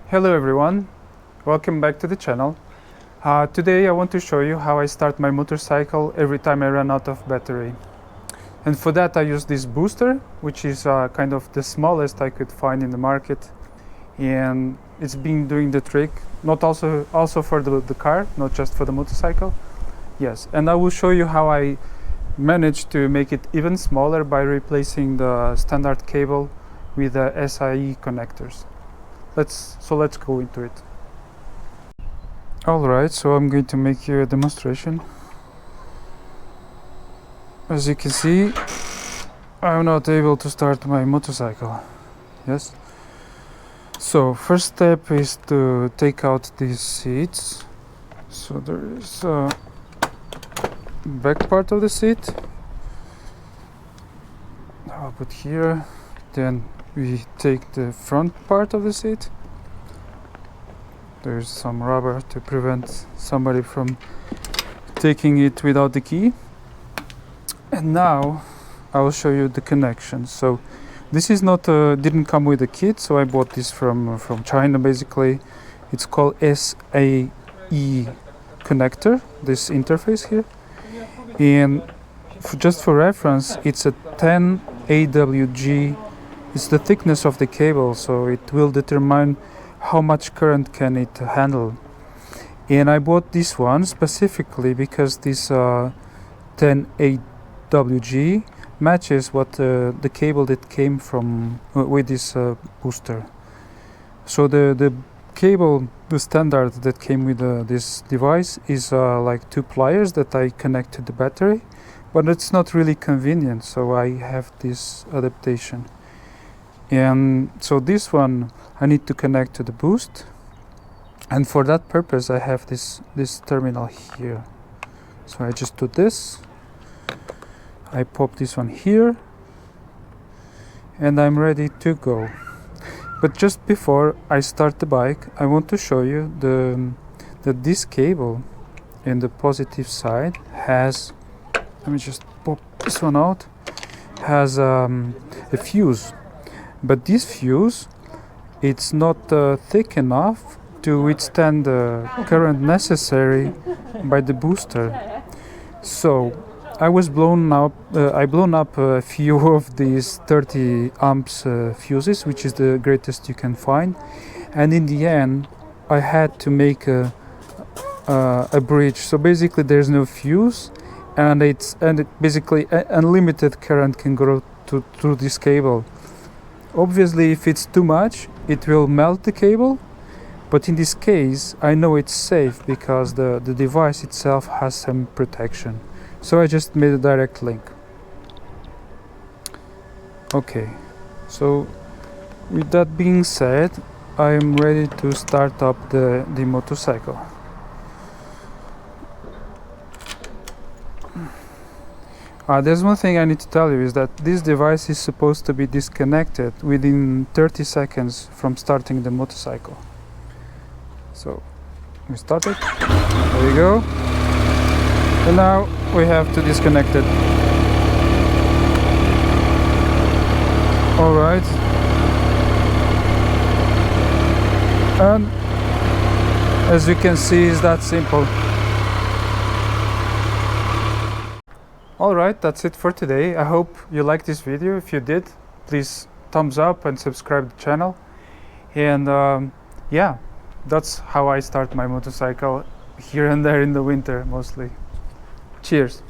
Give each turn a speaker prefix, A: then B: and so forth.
A: Hello everyone, welcome back to the channel. Today I want to show you how I start my motorcycle every time I run out of battery. And for that I use this booster, which is kind of the smallest I could find in the market. And it's been doing the trick, not also for the car, not just for the motorcycle. Yes, and I will show you how I managed to make it even smaller by replacing the standard cable with the SIE connectors. Let's go into it. Alright, so I'm going to make you a demonstration. As you can see, I'm not able to start my motorcycle. Yes. So first step is to take out these seats. So there is a back part of the seat. I'll put here. Then we take the front part of the seat. There's some rubber to prevent somebody from taking it without the key. And now I will show you the connection. So this is not didn't come with a kit, so I bought this from China basically. It's called SAE connector, this interface here. And just for reference, it's a 10 AWG. It's the thickness of the cable, so it will determine how much current can it handle. And I bought this one specifically because this 10 AWG matches what the cable that came from with this booster. So the cable, the standard that came with this device is like 2 pliers that I connect to the battery, but it's not really convenient, so I have this adaptation. And so this one I need to connect to the boost, and for that purpose I have this terminal here. So I just do this, I pop this one here, and I'm ready to go. But just before I start the bike, I want to show you that this cable in the positive side has, let me just pop this one out, has a fuse. But this fuse, it's not thick enough to withstand the current necessary by the booster. So I was blown up a few of these 30 amps fuses, which is the greatest you can find. And in the end, I had to make a bridge. So basically there's no fuse, and basically unlimited current can go through this cable. Obviously, if it's too much, it will melt the cable, but in this case, I know it's safe because the device itself has some protection. So I just made a direct link. Okay, so with that being said, I'm ready to start up the motorcycle. There's one thing I need to tell you, is that this device is supposed to be disconnected within 30 seconds from starting the motorcycle. So we start it, there you go, and now we have to disconnect it. Alright, and as you can see, it's that simple. Alright, that's it for today. I hope you liked this video. If you did, please thumbs up and subscribe to the channel. And yeah, that's how I start my motorcycle, here and there in the winter mostly. Cheers!